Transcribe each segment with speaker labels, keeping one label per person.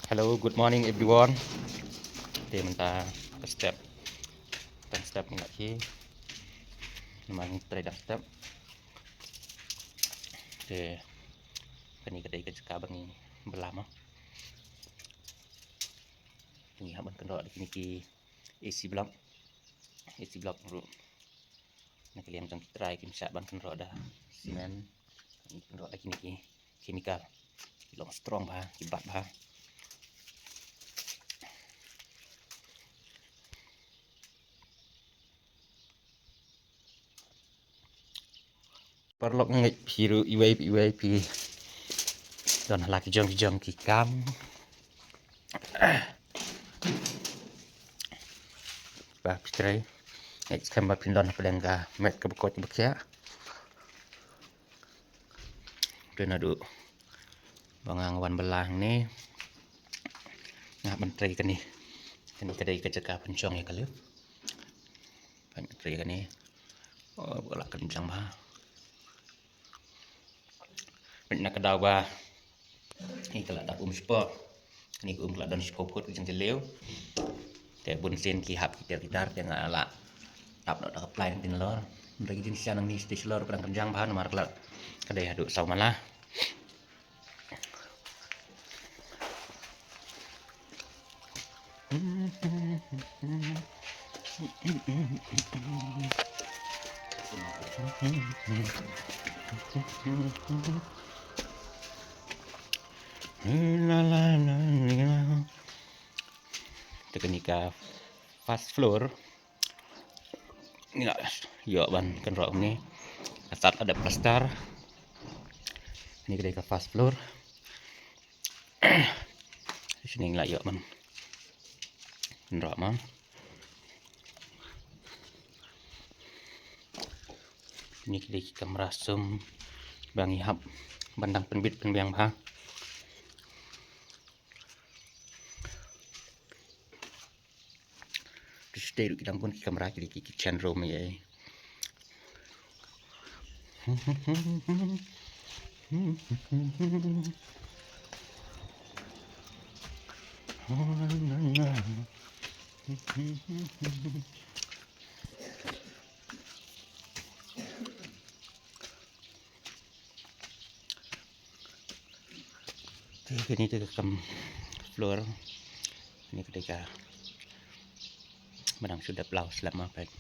Speaker 1: Hello, good morning everyone. Thì mình ta có step ten step mình lại khi mình try dah step. Thì cái kedai kerja bang berlama. Ini haban kendor di sini ki AC block ru. Nak kalian jang try kim syak ban kendor dah simen kendor lagi ni ki chemical. Long strong bah, kibat bah. Perlok ngait piru iwai pi dan laki jong ki kam. Bah pitrai ngait kamba pindon pelengga met ke bekot bekya. Dan adu bangang wan belang ni ngah menteri kan ni kedai kerja pencong ya kalau banyak menteri kan ni oh bola kencang bah banyak kedau bah ni kalau tak sport ni kalau dan sport put macam jeleuแต่บนเส้นกี่หับกี่เดียวกี่ดาร์yang ala tap nak apply nanti lor lagi jenis yang ni stage lor perang kencang bah nomor kelak kedai aduk sau malah teknika fast floor ini lah yuk ban kenrok ni asal ada plaster ini kedai fast floor sini lah yuk ban kenrok mah ini kedai kamera sum bang ihap bandang penbit penbiang bah stay kita pun kamera kiri kitchen room ya. Ini tu kam floor ini ketika menang sudah belau selama baik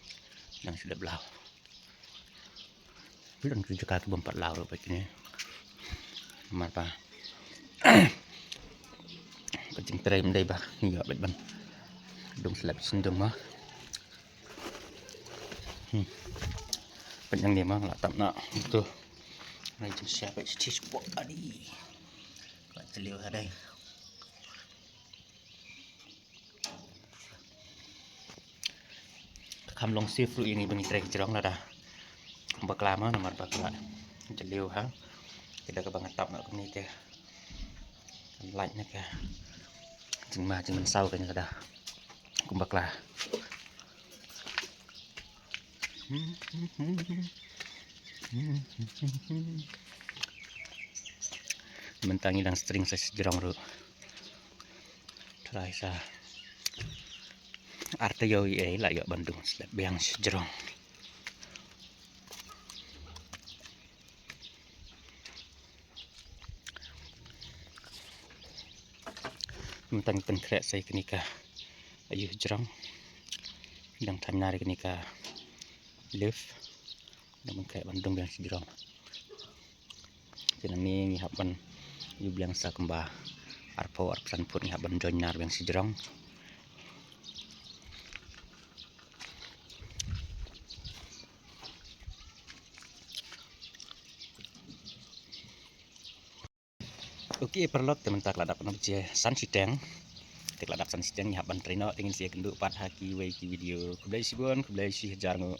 Speaker 1: menang sudah belau belum juga ke bompat lau baik ini apa kencing terem dai bah hingga baik ban dong selap sendung mah panjang dia mah lah tak nak itu macam siapa cheese spot tadi kat telur ada kam long seafood ini bagi trek jerong lah dah kumbak lama nomor bakal jeliu ha kita ke banget tap nak ni teh like nak ya jeng mensau kan dah kumbak lah mentangi dan string size jerong ru try sa arte yoi lah yuk Bandung sedap biang jerong mentang pentrek saya kenika ayuh jerong yang tanari kenika live dan kayak Bandung biang jerong jadi ni hapan yu biang sa kembah arpo arpan pun hapan joinar biang jerong Oke, perlok teman tak ladap nak je san sidang. Tak ladap san sidang ni haban trino dengan sia kenduk pat haki wei ki video. Kublai sibon, kublai si jarngo.